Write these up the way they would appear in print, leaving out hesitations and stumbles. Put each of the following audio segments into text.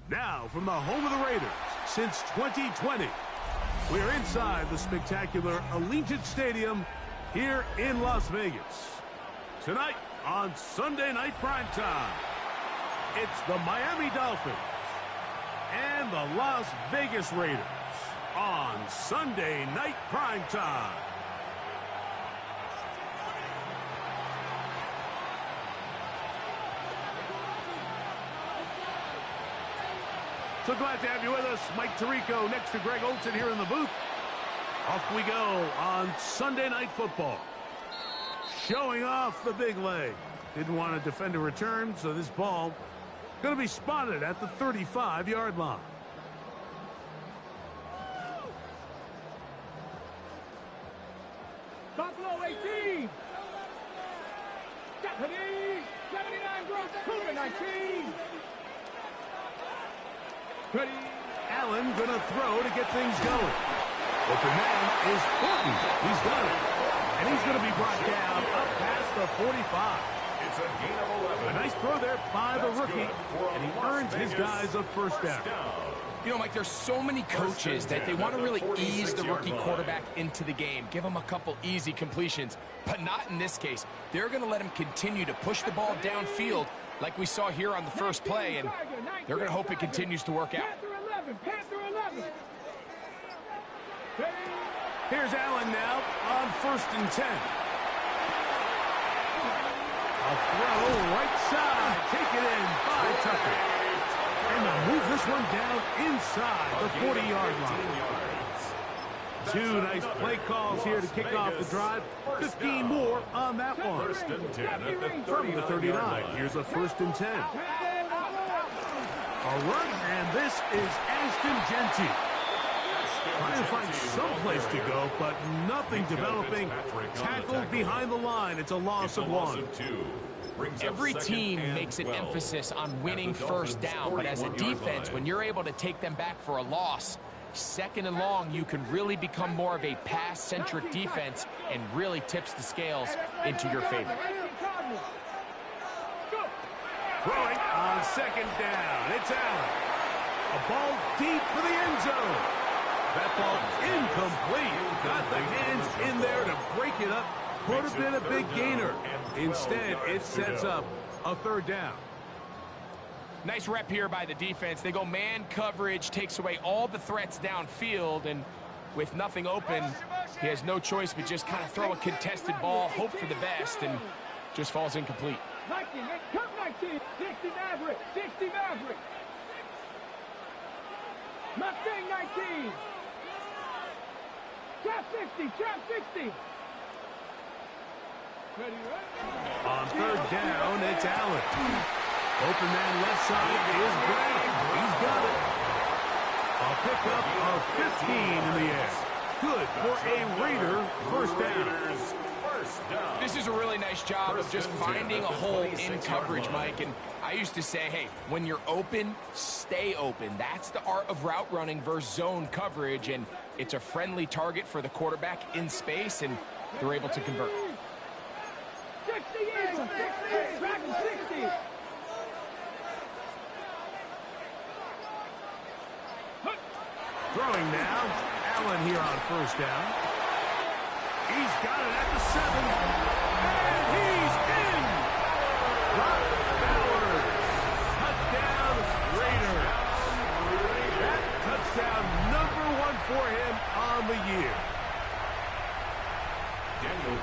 Now, from the home of the Raiders since 2020, we're inside the spectacular Allegiant Stadium here in Las Vegas. Tonight on Sunday Night Primetime, it's the Miami Dolphins and the Las Vegas Raiders on Sunday Night Primetime. So glad to have you with us. Mike Tirico next to Greg Olsen here in the booth. Off we go on Sunday Night Football. Showing off the big leg. Didn't want to defend a return, so this ball going to be spotted at the 35-yard line. Buffalo 18. 79 gross, 19. Ready. Allen going to throw to get things going. Open man is Horton. He's done it. And he's going to be brought down up past the 45. It's a gain of 11. A nice throw there by the rookie. And he earns his guys a first down. You know, Mike, there's so many coaches that they want to really ease the rookie quarterback into the game, give him a couple easy completions, but not in this case. They're going to let him continue to push the ball downfield like we saw here on the first play, and they're going to hope it continues to work out. Panther 11. Here's Allen now on 1st and 10. A throw right side. Take it in by Tucker. And they'll move this one down inside the 40-yard line. Two nice play calls here to kick off the drive. 15 more on that one. First and 10 at the 39. From the 39, here's a 1st and 10. A run, and this is Ashton Genty. Trying to find some place to go, but nothing developing. Tackled behind the line. It's a loss of 1. Every team makes an emphasis on winning first down, but as a defense, when you're able to take them back for a loss, 2nd and long, you can really become more of a pass-centric defense and really tips the scales into your favor. Throwing on 2nd down. It's Allen. A ball deep for the end zone. That ball incomplete. Got the hands in there to break it up. Could have been a big gainer. Instead, it sets up a 3rd down. Nice rep here by the defense. They go man coverage, takes away all the threats downfield, and with nothing open, he has no choice but just kind of throw a contested ball, hope for the best, and just falls incomplete. 19, 60 Maverick, 60 Maverick. Mustang 19. Trap 60. On 3rd down, it's Allen. Open man left side is Brown. He's got it. A pickup of 15 in the air. Good for a Raider first down. This is a really nice job of just finding a hole in coverage, Mike. And I used to say, hey, when you're open, stay open. That's the art of route running versus zone coverage. And it's a friendly target for the quarterback in space, and they're able to convert. 60. Throwing now. Allen here on 1st down. He's got it at the 7. And he's in. Brock Bowers. Touchdown Raiders. That touchdown #1 for him on the year.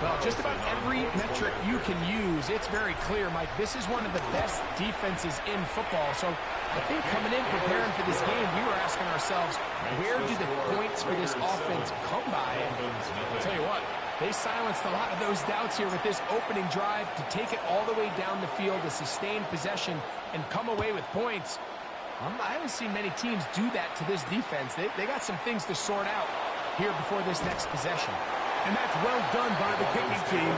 Well, just about every metric you can use, it's very clear, Mike. This is one of the best defenses in football. So I think coming in, preparing for this game, we were asking ourselves, where do the points for this offense come by? And I'll tell you what, they silenced a lot of those doubts here with this opening drive to take it all the way down the field, to sustain possession, and come away with points. I haven't seen many teams do that to this defense. They got some things to sort out here before this next possession. And that's well done by the kicking team.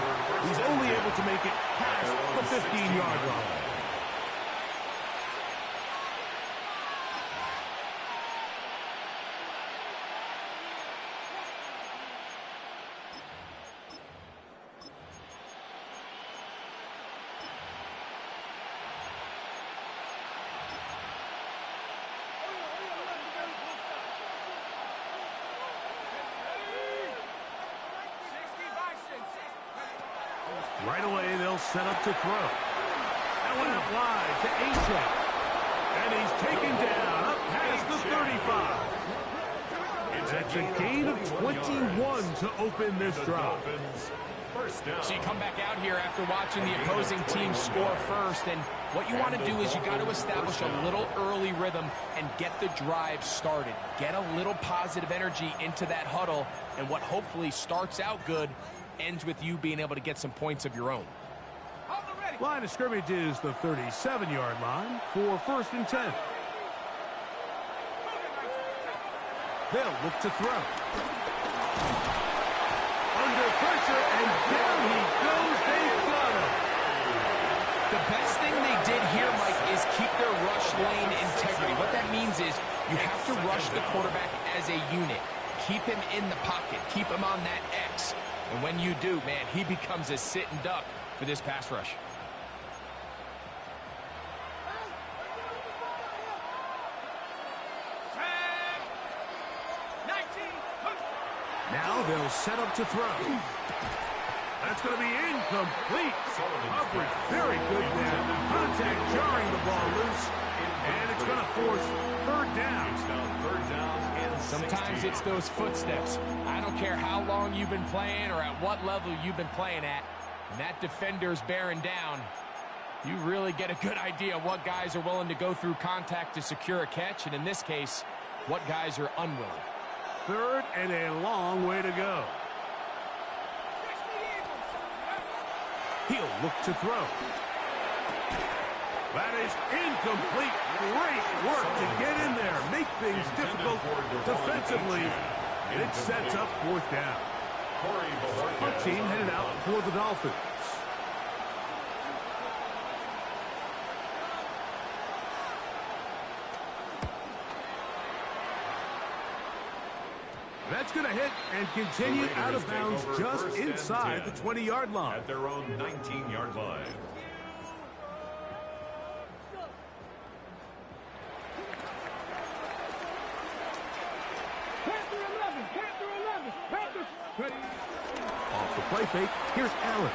He's only able to make it past the 15-yard line. Right away, they'll set up to throw. That one out wide to Achane. And he's taken down up past the 35. That's a gain of 21 to open this drive. So you come back out here after watching the opposing team score first, and what you want to do is you got to establish a little early rhythm and get the drive started. Get a little positive energy into that huddle, and what hopefully starts out good ends with you being able to get some points of your own. Line of scrimmage is the 37-yard line for 1st and 10. They'll look to throw. Under pressure, and down he goes. They've got him. The best thing they did here, Mike, is keep their rush lane integrity. What that means is you have to rush the quarterback as a unit. Keep him in the pocket. Keep him on that X. And when you do, man, he becomes a sitting duck for this pass rush. Now they'll set up to throw. That's going to be incomplete. Coverage very good there. Contact jarring the ball loose. And it's going to force 3rd down. Sometimes it's those footsteps. I don't care how long you've been playing or at what level you've been playing at. When that defender's bearing down, you really get a good idea of what guys are willing to go through contact to secure a catch, and in this case, what guys are unwilling. 3rd and a long way to go. He'll look to throw. That is incomplete. Great work to get in there. Make things difficult defensively. And it sets up 4th down. Our team headed out for the Dolphins. That's going to hit and continue out of bounds just inside the 20-yard line. At their own 19-yard line. Off the play fake, here's Allen.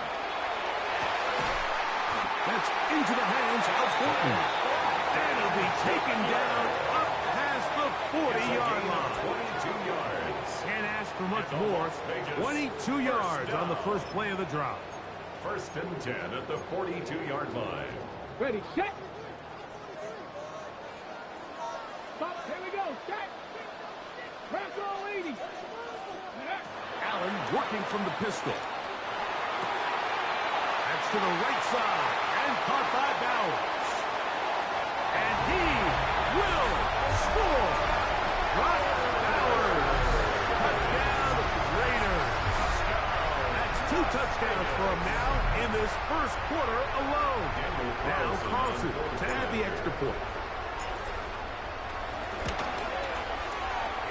That's into the hands of Horton. And it'll be taken down up past the 40-yard line. 22 yards. Can't ask for much more. 22 yards on the first play of the drive. 1st and 10 at the 42-yard line. Ready, set. Stop, here we go, set. Press all 80. Allen working from the pistol. That's to the right side and caught by Bowers. And he will score. Brock Bowers. Touchdown Raiders. That's 2 touchdowns for him now in this 1st quarter alone. Now Carlson to add the extra point.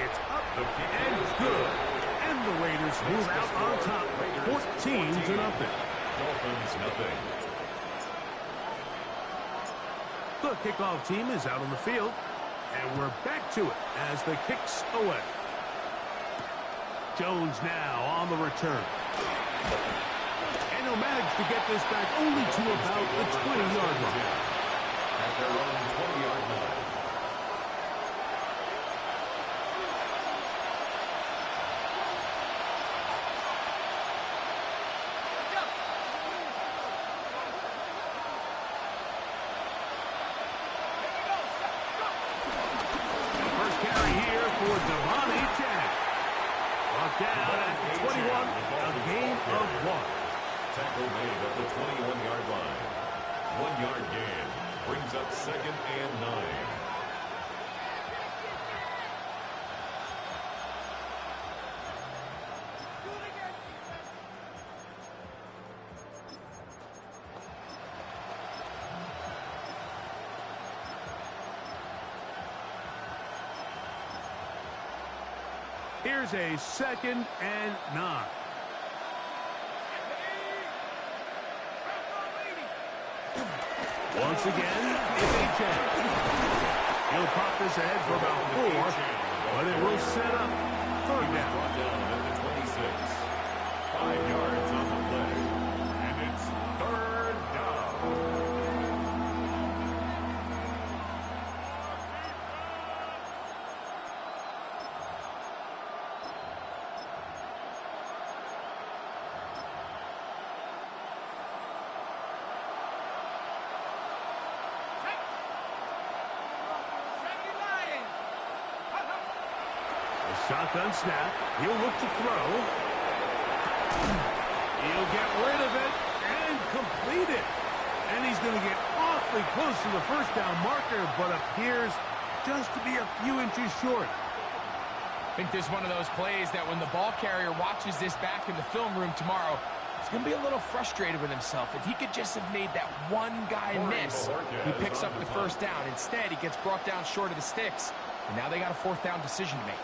It's up and good. And the Raiders move out on top, 14-0. Dolphins nothing. The kickoff team is out on the field, and we're back to it as the kick's away. Jones now on the return. And he'll manage to get this back only to about the 20-yard line. At their own 20-yard line. Down at 21, a gain of 1. Tackle made at the 21-yard line. 1-yard gain brings up 2nd and 9. Here's a 2nd and 9. Once again, it's Achane. He'll pop this ahead for about 4, but it will set up 3rd down. Brought down at the 26. 5 yards on the play. And it's Shotgun snap. He'll look to throw. He'll get rid of it and complete it. And he's going to get awfully close to the first down marker, but appears just to be a few inches short. I think this is one of those plays that when the ball carrier watches this back in the film room tomorrow, he's going to be a little frustrated with himself. If he could just have made that one guy miss, he picks up the first down. Instead, he gets brought down short of the sticks, and now they got a fourth down decision to make.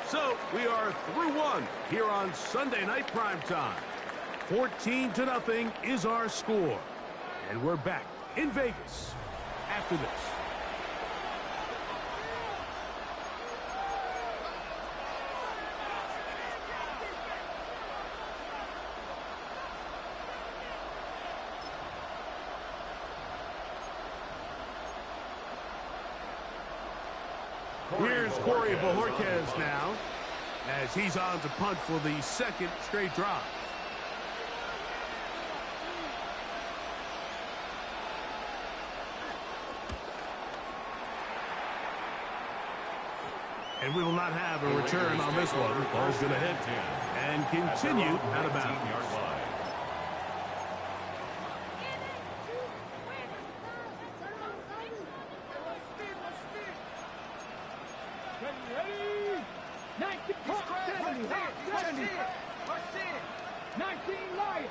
So we are through one here on Sunday Night Primetime. 14-0 is our score. And we're back in Vegas after this. Here's Corey Bojorquez now, as he's on to punt for the second straight drive. And we will not have a return on this one. Ball's going to hit and continue out of bounds. Ready? 19 Lions.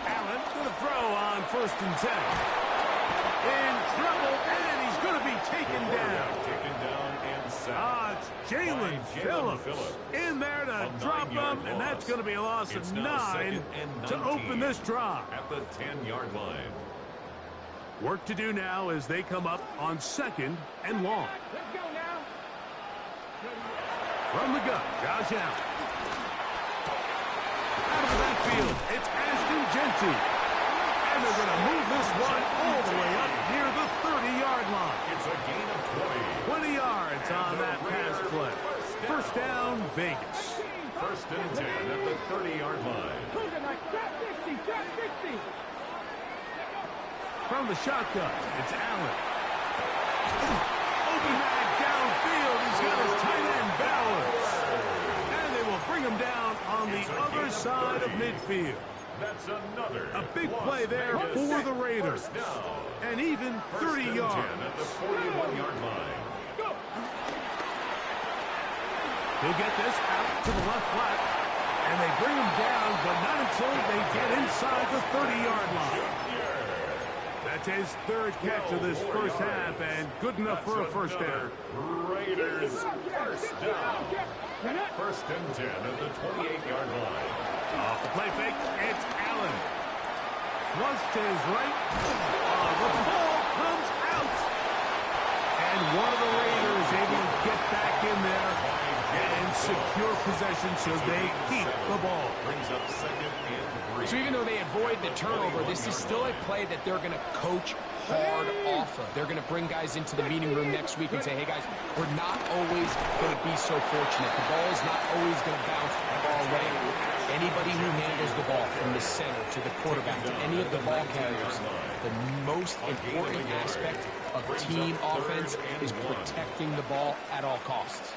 Allen going to throw on 1st and 10. In trouble, and he's going to be taken down. It's Jalen Phillips in there to drop him, and that's going to be a loss of 9 to open this drive. At the 10-yard line. Work to do now as they come up on 2nd and long. Let's go now. From the gun, Josh Allen. Out of the backfield, it's Ashton Jeanty. And they're going to move this one all the way up near the 30-yard line. It's a gain of 20 yards on that pass play. First down, Vegas. 1st and 10 at the 30-yard line. Trap 60. From the shotgun, it's Allen. Open back downfield. He's got his tight end Bowers. And they will bring him down on the other side of midfield. That's another. A big play there for the Raiders. And even 30 yards. At the 41-yard line. He'll get this out to the left flat. And they bring him down, but not until they get inside the 30-yard line. That's his 3rd catch of this first half, and good enough for a first down. Raiders first down. 1st and 10 at the 28-yard line. Off the play fake, it's Allen. Flushed to his right. The ball comes out. And one of the Raiders able to get back in there and secure possession so they keep the ball. Brings up 2nd and 3. So even though they avoid the turnover, this is still a play that they're going to coach hard off of. They're going to bring guys into the meeting room next week and say, hey, guys, we're not always going to be so fortunate. The ball is not always going to bounce our way. Anybody who handles the ball from the center to the quarterback to any of the ball carriers, the most important aspect of team offense is protecting the ball at all costs.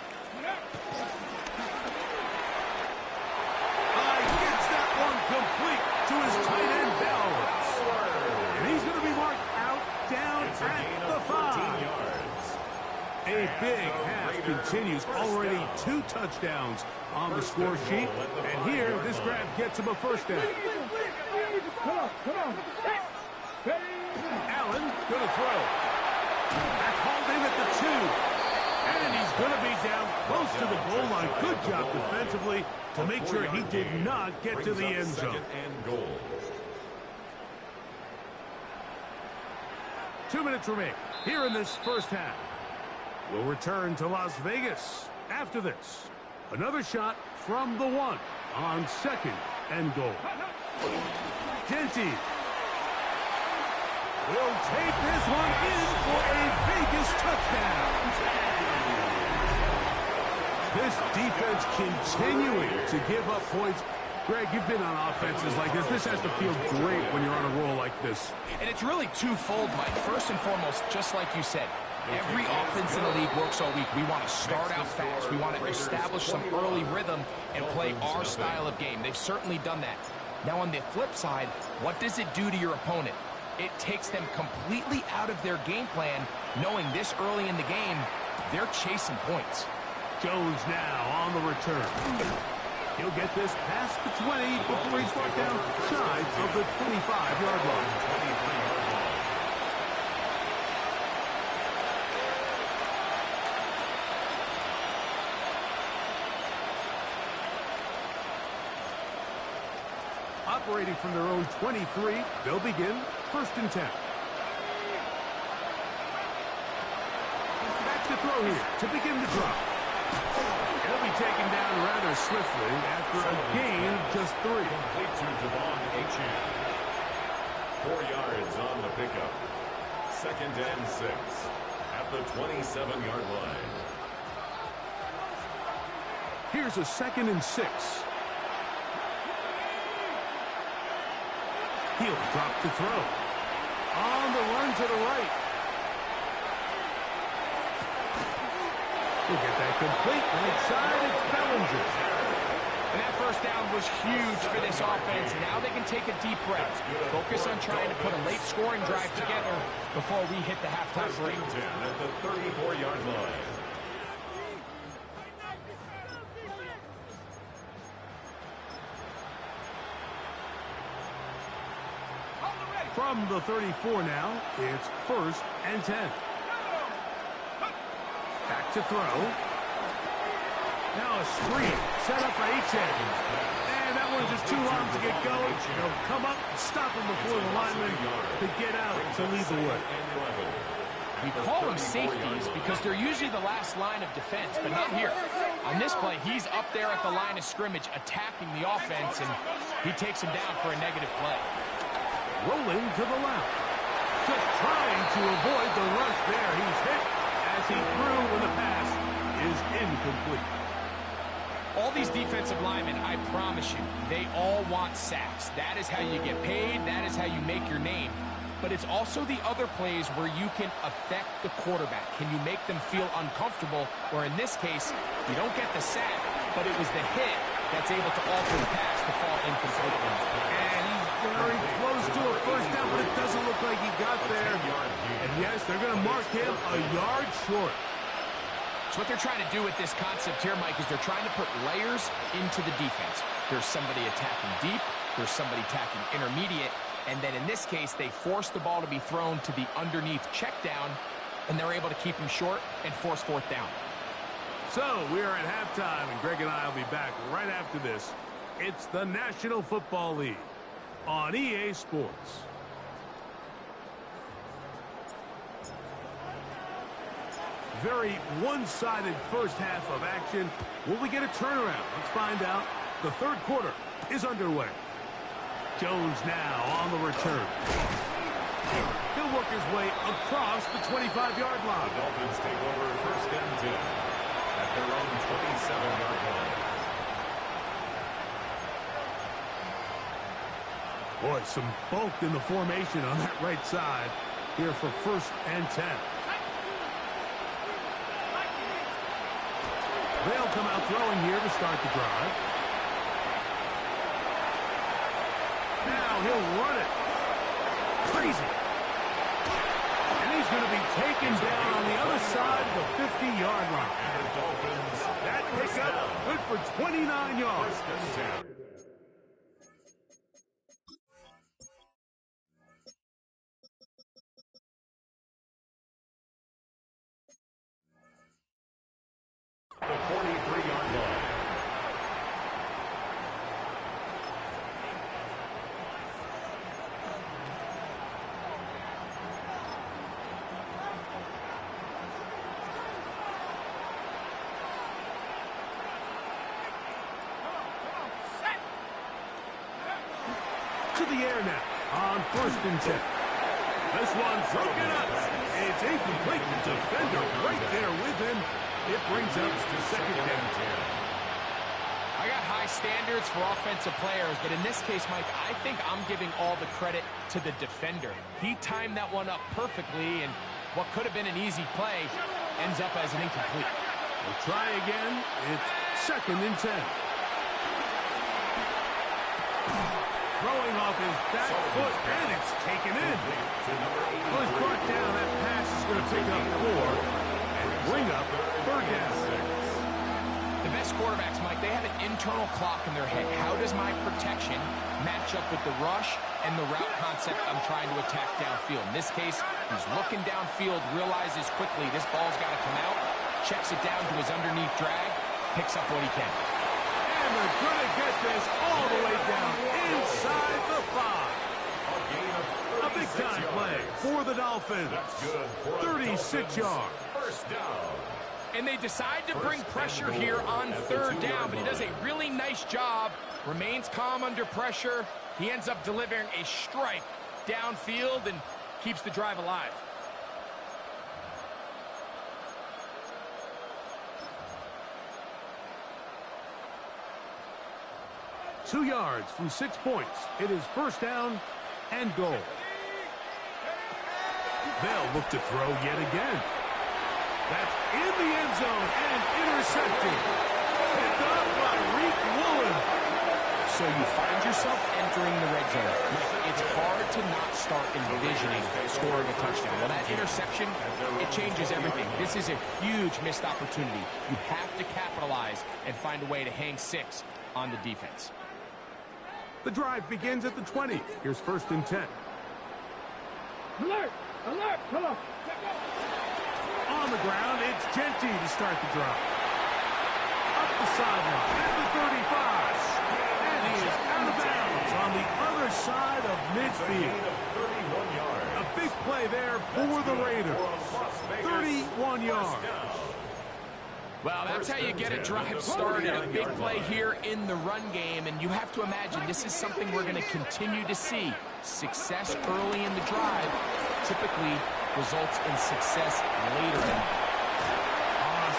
Gets that one complete to his tight end Bowers. And he's going to be marked out down at the 5. A big half continues. Already 2 touchdowns on the score sheet. And here, this grab gets him a first down. Come on. Allen going to throw. That's hauled in at the 2. And he's going to be down close to the goal line. Good job defensively to make sure he did not get to the end zone. 2nd and goal. 2 minutes remaining here in this first half. We'll return to Las Vegas after this. Another shot from the 1 on 2nd and goal. Jeanty will take this one in for a Vegas touchdown. This defense continuing to give up points Greg, you've been on offenses like this. This has to feel great when you're on a roll like this. And it's really twofold, Mike. First and foremost, just like you said, every offense in the league works all week. We want to start out fast. We want to establish some early rhythm and play our style of game. They've certainly done that. Now, on the flip side, what does it do to your opponent? It takes them completely out of their game plan, knowing this early in the game, they're chasing points. Jones now on the return. He'll get this past the 20 before he's brought down shy of the 25-yard line. Operating from their own 23, they'll begin 1st and 10. Back to throw here to begin the drive. He'll be taken down rather swiftly after a gain of just 3. Complete to Devon Achane. 4 yards on the pickup. 2nd and 6 at the 27-yard line. Here's a 2nd and 6. He'll drop to throw. On the run to the right. He'll get that complete. Right side, it's Bellinger. And that first down was huge for this offense. Now they can take a deep breath. Focus on trying to put a late scoring drive together before we hit the halftime break. 10 at the 34-yard line. From the 34 now, it's 1st and 10. Back to throw. Now a screen set up for Achane. And that one's just too long to get going. They'll come up and stop him before the lineman to get out to lead the way. We call them safeties because they're usually the last line of defense, but not here. On this play, he's up there at the line of scrimmage attacking the offense, and he takes him down for a negative play. Rolling to the left. Just trying to avoid the rush there. He's hit as he threw when the pass is incomplete. All these defensive linemen, I promise you, they all want sacks. That is how you get paid. That is how you make your name. But it's also the other plays where you can affect the quarterback. Can you make them feel uncomfortable? Or in this case, you don't get the sack, but it was the hit that's able to alter the pass to fall incomplete. And he's very close to a first down, but it doesn't look like he got there. And yes, they're going to mark him a yard short. So what they're trying to do with this concept here, Mike, is they're trying to put layers into the defense. There's somebody attacking deep, there's somebody attacking intermediate, and then in this case, they force the ball to be thrown to the underneath check down, and they're able to keep him short and force 4th down. So we are at halftime, and Greg and I will be back right after this. It's the National Football League on EA Sports. Very one-sided first half of action. Will we get a turnaround? Let's find out. The 3rd quarter is underway. Jones now on the return. He'll work his way across the 25-yard line. The Dolphins take over 1st and 10 at their own 27-yard line. Boy, some bulk in the formation on that right side here for 1st and 10. They'll come out throwing here to start the drive. Now he'll run it. Crazy. And he's going to be taken down on the other side of the 50-yard line. And the Dolphins, That pickup good for 29 yards. 1st and 10. The 43-yard line. To the air now on 1st and 10. This one's broken up. It's incomplete. The defender right there with him. It brings us to 2nd and 10. I got high high standards for offensive players, but in this case, Mike, I think I'm giving all the credit to the defender. He timed that one up perfectly, and what could have been an easy play ends up as an incomplete. We'll try again. It's 2nd and 10. Throwing off his back foot, and it's taken in. Well, it's brought down. That pass is going to pick up 4 and bring up 3rd down. The best quarterbacks, Mike, they have an internal clock in their head. How does my protection match up with the rush and the route concept I'm trying to attack downfield? In this case, he's looking downfield, realizes quickly this ball's got to come out, checks it down to his underneath drag, picks up what he can. And they're going to get this all the way down inside the 5. A big-time play for the Dolphins. That's good for 36 yards. First down. And they decide to bring pressure here on 3rd down, but he does a really nice job, remains calm under pressure. He ends up delivering a strike downfield and keeps the drive alive. Two yards from 6 points. It is 1st down and goal. They'll look to throw yet again. That's in the end zone and intercepted. Picked up by Reek Woolen. So you find yourself entering the red zone. It's hard to not start envisioning scoring a touchdown. Well, that interception, it changes everything. This is a huge missed opportunity. You have to capitalize and find a way to hang 6 on the defense. The drive begins at the 20. Here's 1st and 10. Alert! Alert! Come on! On the ground, it's Genty to start the drive. Up the sideline at the 35. And he is out of bounds on the other side of midfield. A big play there for the Raiders. 31 yards. Well, that's how you get a drive started. A big play here in the run game, and you have to imagine this is something we're going to continue to see. Success early in the drive typically results in success later.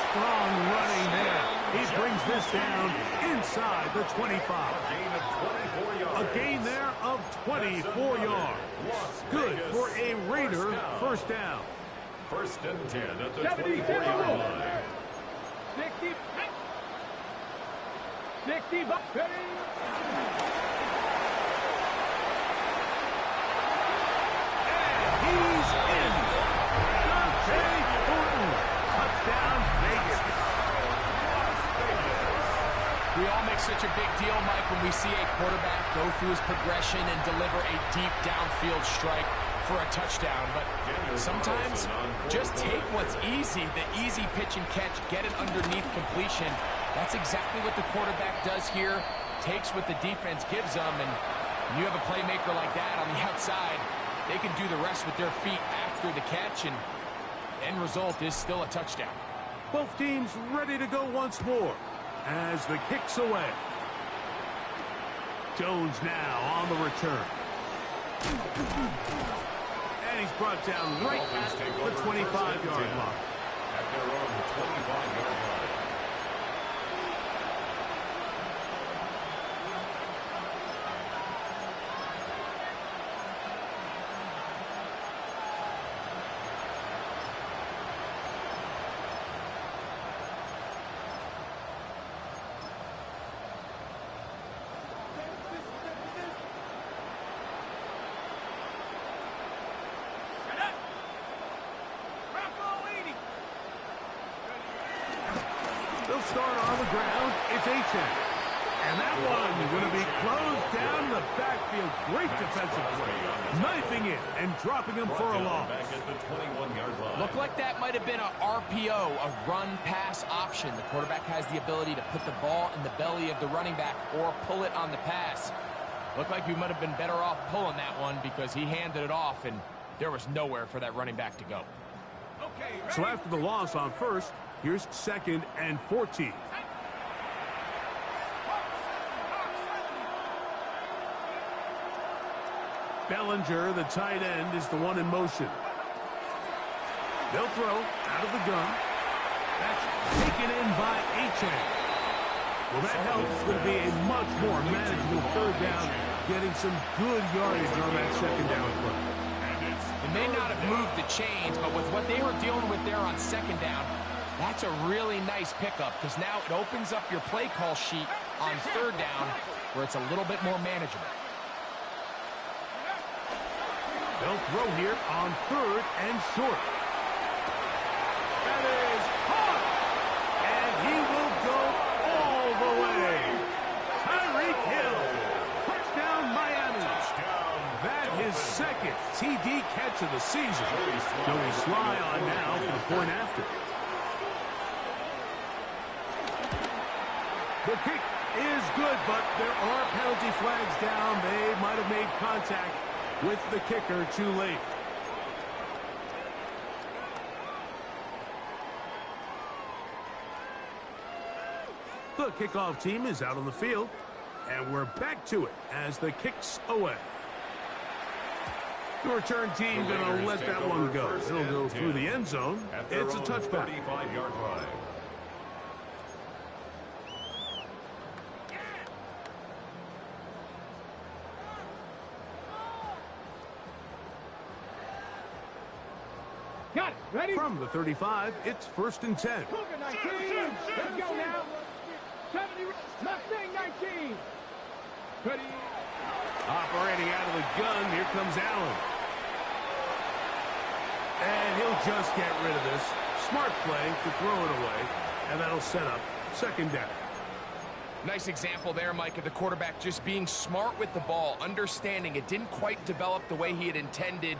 Strong running there. He brings this down inside the 25. A gain there of 24 yards. Good for a Raider 1st down. 1st and 10 at the 24-yard line. 60. 60. He's in. Dante Thornton. Touchdown, Vegas. We all make such a big deal, Mike, when we see a quarterback go through his progression and deliver a deep downfield strike for a touchdown. But sometimes just take what's easy, the easy pitch and catch, get it underneath completion. That's exactly what the quarterback does here. Takes what the defense gives them, and when you have a playmaker like that on the outside, they can do the rest with their feet after the catch, and the end result is still a touchdown. Both teams ready to go once more as the kick's away. Jones now on the return. And he's brought down right at the 25-yard line. At their own 25-yard line. They'll start on the ground. It's Achane. And that one going to be closed down in the backfield. Great defensive play. Knifing it and dropping him for a loss. Back at the 21-yard line. Looked like that might have been a RPO, a run-pass option. The quarterback has the ability to put the ball in the belly of the running back or pull it on the pass. Looked like he might have been better off pulling that one because he handed it off, and there was nowhere for that running back to go. So after the loss on first, here's 2nd and 14. Bellinger, the tight end, is the one in motion. They'll throw out of the gun. That's taken in by Achane. Well, that helps. It's going to be a much more manageable third down, getting some good yardage on that second down play. It may not have moved the chains, but with what they were dealing with there on second down, that's a really nice pickup because now it opens up your play call sheet on third down where it's a little bit more manageable. They'll throw here on third and short. That is caught. And he will go all the way. Tyreek Hill. Touchdown, Miami. That is second TD catch of the season. Joey Sly on now for the point after. The kick is good, but there are penalty flags down. They might have made contact with the kicker too late. The kickoff team is out on the field, and we're back to it as the kick's away. The return team going to let that one go. It'll go through the end zone. It's a touchback. 35-yard line. Got it. Ready? From the 35, it's 1st and 10. Cougar 19. Let's go now. 70. Mustang 19. Ready. Operating out of the gun, here comes Allen. And he'll just get rid of this. Smart play to throw it away, and that'll set up second down. Nice example there, Mike, of the quarterback just being smart with the ball, understanding it didn't quite develop the way he had intended.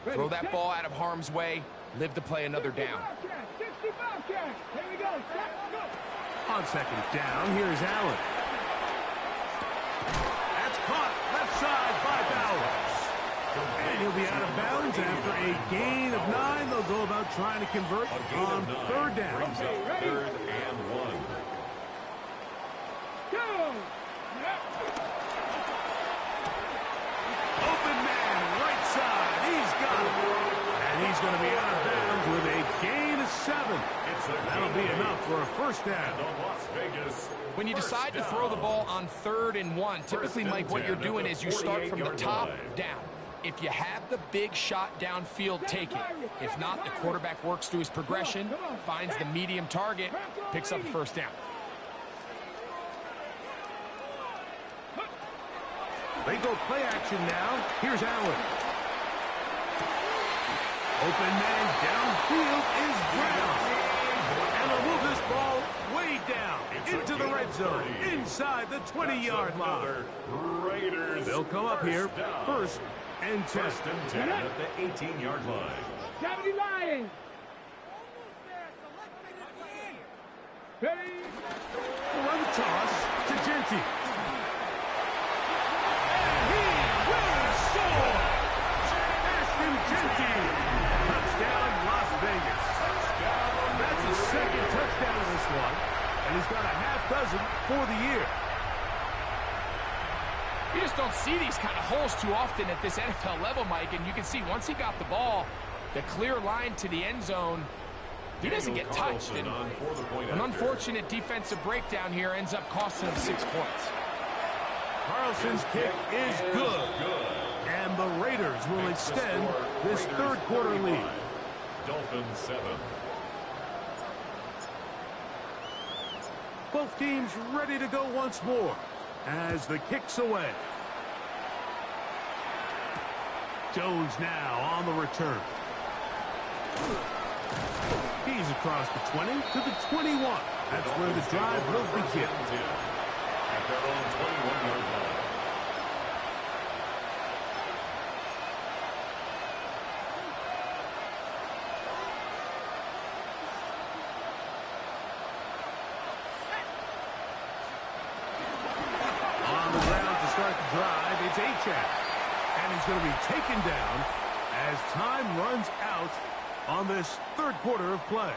Throw that ball out of harm's way, live to play another down. 65 catch. Here we go. Go. On second down, here's Allen. That's caught left side by Bowers. And he'll be out of bounds after a gain of 9. They'll go about trying to convert on third down. Okay, Third and 1. Go. Open man, right side. He's got it. And he's going to be out of bounds with a gain of 7. That'll be enough for a first down. Las Vegas. When you decide to throw the ball on 3rd and 1, typically, Mike, what you're doing is you start from the top down. If you have the big shot downfield, take it. If not, the quarterback works through his progression, finds the medium target, picks up the first down. They go play action now. Here's Allen. Open man downfield is Brown. And they'll move this ball way down into the red zone, inside the 20-yard line. Raiders. They'll come up here, 1st and 10. 1st and 10 at the 18-yard line. 70 Lions. Ready. Run the toss to Genty. And he will score. Ashton Genty. Touchdown, Las Vegas. That's his second touchdown in this one, and he's got a half dozen for the year. You just don't see these kind of holes too often at this NFL level, Mike, and you can see once he got the ball, the clear line to the end zone, he doesn't get touched. And an unfortunate defensive breakdown here ends up costing him 6 points. Carlson's kick is good, and the Raiders will extend this third quarter lead. Dolphins 7. Both teams ready to go once more as the kick's away. Jones now on the return. He's across the 20 to the 21. That's where the drive will begin. At their own 21-yard line. Drive, it's Achane, and he's going to be taken down as time runs out on this third quarter of play.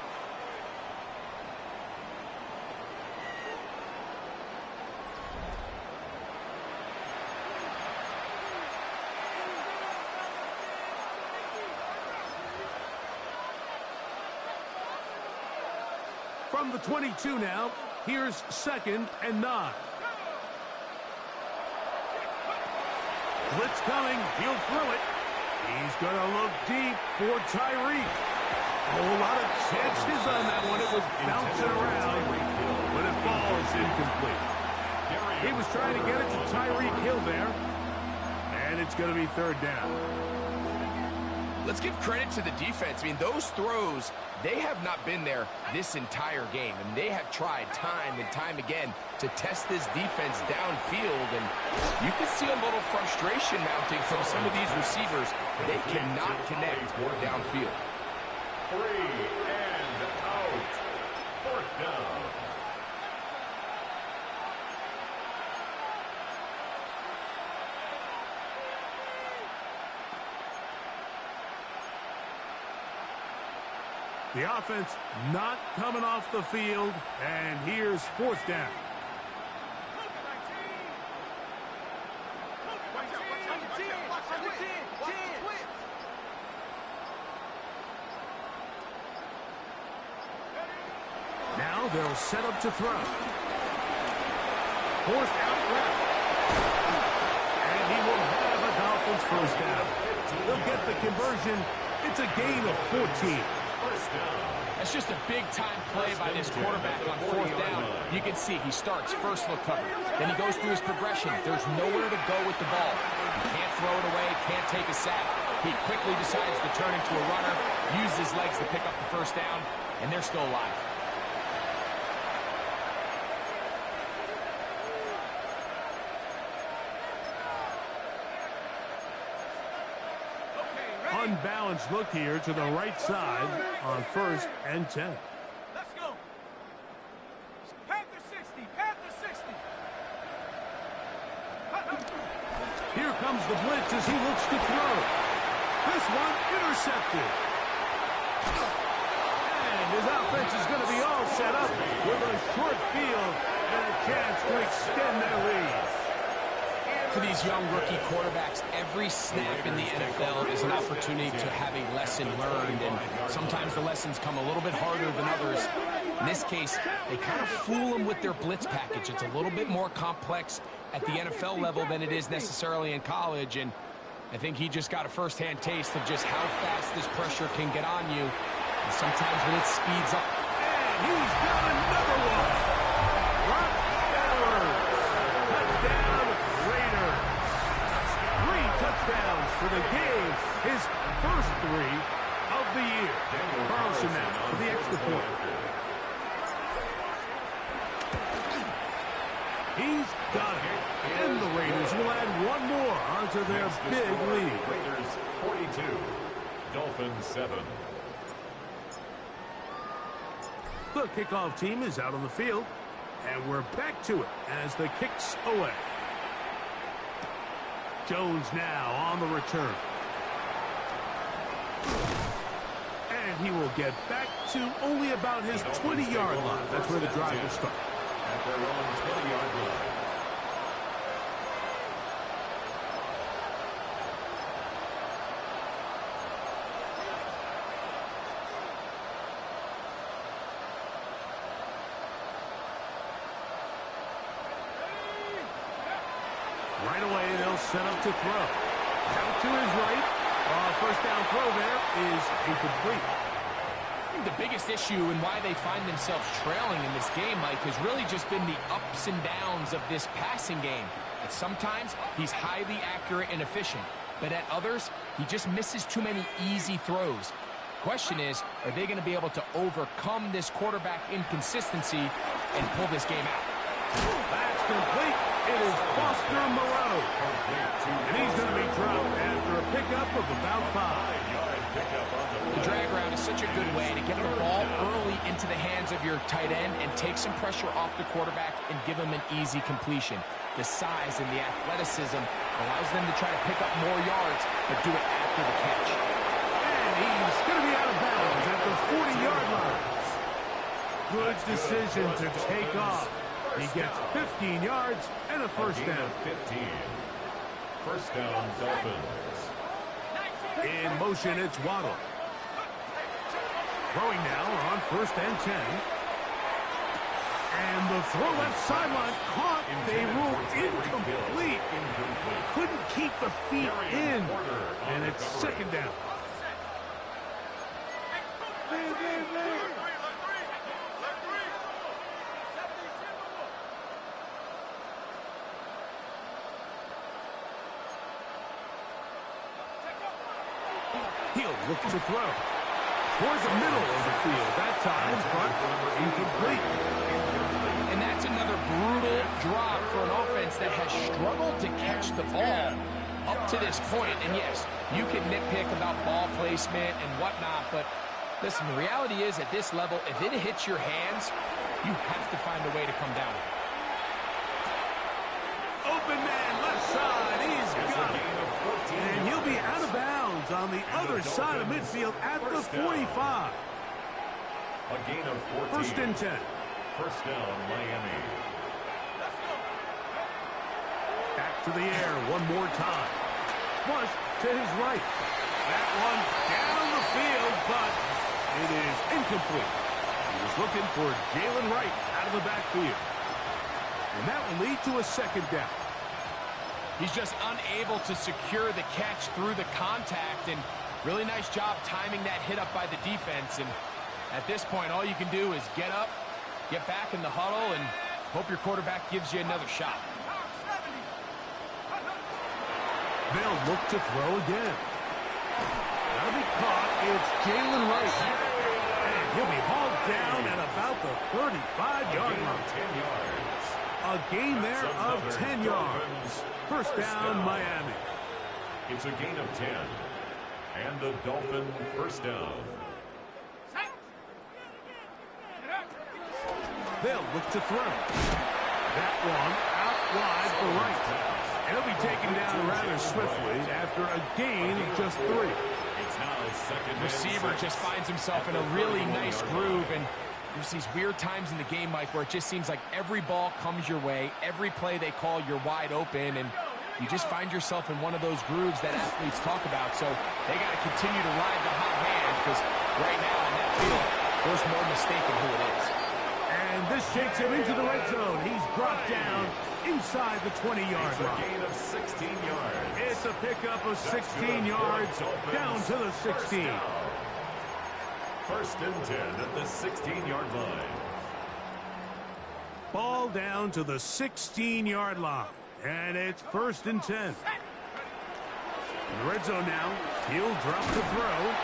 From the 22 now, here's 2nd and 9. Blitz coming. He'll throw it. He's going to look deep for Tyreek. A whole lot of chances on that one. It was bouncing around, but it falls incomplete. He was trying to get it to Tyreek Hill there, and it's going to be 3rd down. Let's give credit to the defense. I mean, those throws, they have not been there this entire game. And they have tried time and time again to test this defense downfield. And you can see a little frustration mounting from some of these receivers. They cannot connect downfield. 3 and out. 4th down. The offense not coming off the field, and here's 4th down. Now they'll set up to throw. 4th out left. And he will have a Dolphins 1st down. They'll get the conversion. It's a gain of 14. That's just a big-time play by this quarterback on 4th down. You can see he starts first look cover. Then he goes through his progression. There's nowhere to go with the ball. He can't throw it away, can't take a sack. He quickly decides to turn into a runner, use his legs to pick up the 1st down, and they're still alive. Unbalanced look here to the right side on 1st and 10. Let's go. Panther 60. Panther 60. Here comes the blitz as he looks to throw. This one intercepted. And his offense is going to be all set up with a short field and a chance to extend their lead. For these young rookie quarterbacks, every snap in the NFL is an opportunity to have a lesson learned, and sometimes the lessons come a little bit harder than others. In this case, they kind of fool them with their blitz package. It's a little bit more complex at the NFL level than it is necessarily in college, and I think he just got a first-hand taste of just how fast this pressure can get on you, and sometimes when it speeds up. And he's got another one. Brock Bowers. Touchdown, Raiders. 3 touchdowns for the game. His first 3 of the year. Carlson now for the extra point. He's got it. And the Raiders will add one more onto their big lead. Raiders 42, Dolphins 7. The kickoff team is out on the field, and we're back to it as the kick's away. Jones now on the return. And he will get back to only about his 20-yard line. That's where the drive will start. At their own 20-yard line. Right away, they'll set up to throw. Out to his right. First down throw there is incomplete. I think the biggest issue and why they find themselves trailing in this game, Mike, has really just been the ups and downs of this passing game. At sometimes, he's highly accurate and efficient, but at others, he just misses too many easy throws. Question is, are they going to be able to overcome this quarterback inconsistency and pull this game out? That's complete. It is Foster Moreau. And he's going to be dropped after a pickup of about 5. The drag route is such a good way to get the ball early into the hands of your tight end and take some pressure off the quarterback and give him an easy completion. The size and the athleticism allows them to try to pick up more yards, but do it after the catch. And he's going to be out of bounds at the 40-yard line. Good decision to take off. He gets 15 yards and a first down. 15. First down, Dolphins. In motion, it's Waddle. Throwing now on 1st and 10. And the throw left sideline caught. They ruled incomplete. Couldn't keep the feet in. And it's second down. He'll look to throw. Towards the middle of the field. That time, but incomplete. And that's another brutal drop for an offense that has struggled to catch the ball up to this point. And yes, you can nitpick about ball placement and whatnot, but listen, the reality is at this level, if it hits your hands, you have to find a way to come down. Open man, left side. He's got it. And he'll be out of bounds on the other side of midfield at the 45. A gain of 14. First and 10. First down, Miami. Back to the air one more time. Flush to his right. That one down the field, but it is incomplete. He was looking for Jalen Wright out of the backfield. And that will lead to a second down. He's just unable to secure the catch through the contact, and really nice job timing that hit up by the defense. And at this point, all you can do is get up, get back in the huddle, and hope your quarterback gives you another shot. They'll look to throw again. That'll be caught. It's Jalen Wright. And he'll be hauled down at about the 35-yard line. 10 yards. A gain there of 10 yards. First down, Miami. It's a gain of 10. And the Dolphin first down. They'll look to throw. That one out wide for Wright. And he'll be taken down rather swiftly after a gain of just 3. It's now second. Receiver just finds himself in a really nice groove, and there's these weird times in the game, Mike, where it just seems like every ball comes your way, every play they call, you're wide open, and you just find yourself in one of those grooves that athletes talk about. So they got to continue to ride the hot hand, because right now in that field, there's no mistaking who it is. And this takes him into the red zone. He's brought down inside the 20-yard line. It's a gain of 16 yards. It's a pickup of 16 yards down to the 16. First and 10 at the 16-yard line. Ball down to the 16-yard line. And it's first and 10. In the red zone now. He'll drop the throw.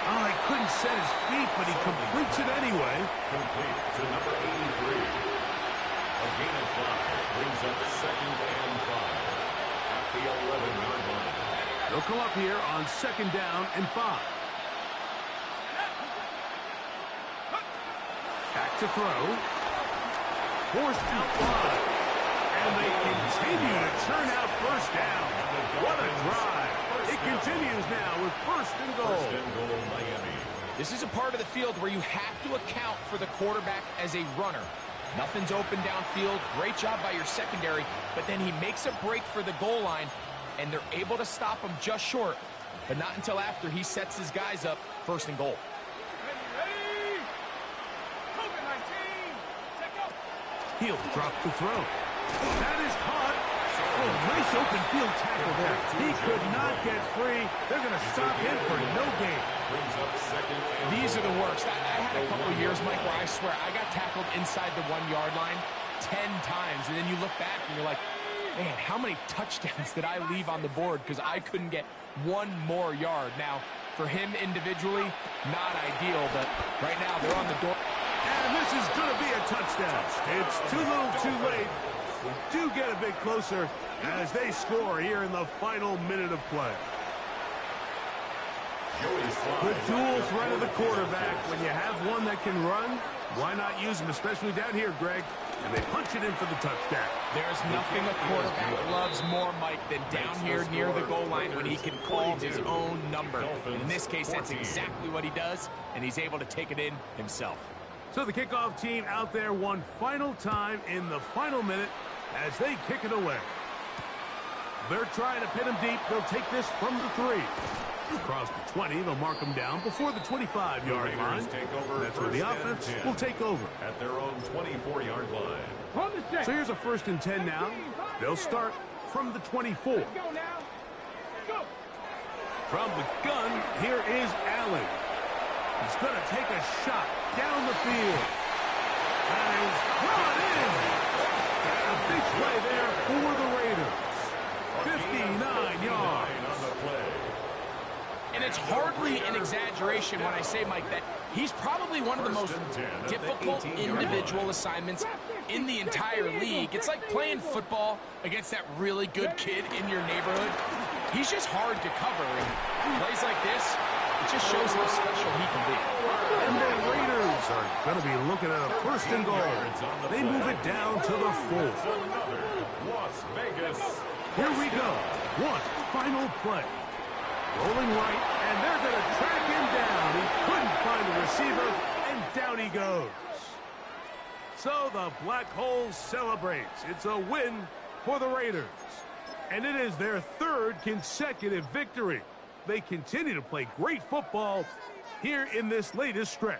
Oh, he couldn't set his feet, but he completes it anyway. Complete to number 83. A gain of 5 brings up second and 5 at the 11-yard line. They'll come up here on second down and 5. Back to throw. Forced out wide. And they continue to churn out first down. What a drive. It continues now with first and goal. First and goal, Miami. This is a part of the field where you have to account for the quarterback as a runner. Nothing's open downfield. Great job by your secondary, but then he makes a break for the goal line, and they're able to stop him just short, but not until after he sets his guys up first and goal. He'll drop the throw. That is caught. Oh, nice open field tackle there. He could not get free. They're going to stop him for no gain. Brings up second and These are the worst. I had a couple of years, Mike, where I swear I got tackled inside the 1-yard line 10 times, and then you look back and you're like, man, how many touchdowns did I leave on the board because I couldn't get one more yard? Now, for him individually, not ideal, but right now they're on the door. And this is going to be a touchdown. It's too little too late. We do get a bit closer as they score here in the final minute of play. The dual threat of the quarterback. When you have one that can run, why not use him, especially down here, Greg? And they punch it in for the touchdown. There's nothing a quarterback loves more, Mike, than down here near the goal line when he can call his own number. And in this case, that's exactly what he does, and he's able to take it in himself. So the kickoff team out there one final time in the final minute as they kick it away. They're trying to pin him deep. They'll take this from the 3. Across the 20, they'll mark him down before the 25-yard line. That's where the offense will take over. At their own 24-yard line. So here's a 1st and 10 now. They'll start from the 24. Go now. Go. From the gun, here is Allen. He's going to take a shot down the field. And he's brought in. A big play there for the Raiders. 59 yards. And it's hardly an exaggeration when I say, Mike, that he's probably one of the most difficult individual assignments in the entire league. It's like playing football against that really good kid in your neighborhood. He's just hard to cover. And plays like this, it just shows how special he can be. And the Raiders are going to be looking at a 1st and goal. They move it down to the 4. Las Vegas. Here we go. One final play. Rolling right, and they're going to track him down. He couldn't find the receiver, and down he goes. So the Black Hole celebrates. It's a win for the Raiders. And it is their 3rd consecutive victory. They continue to play great football here in this latest stretch.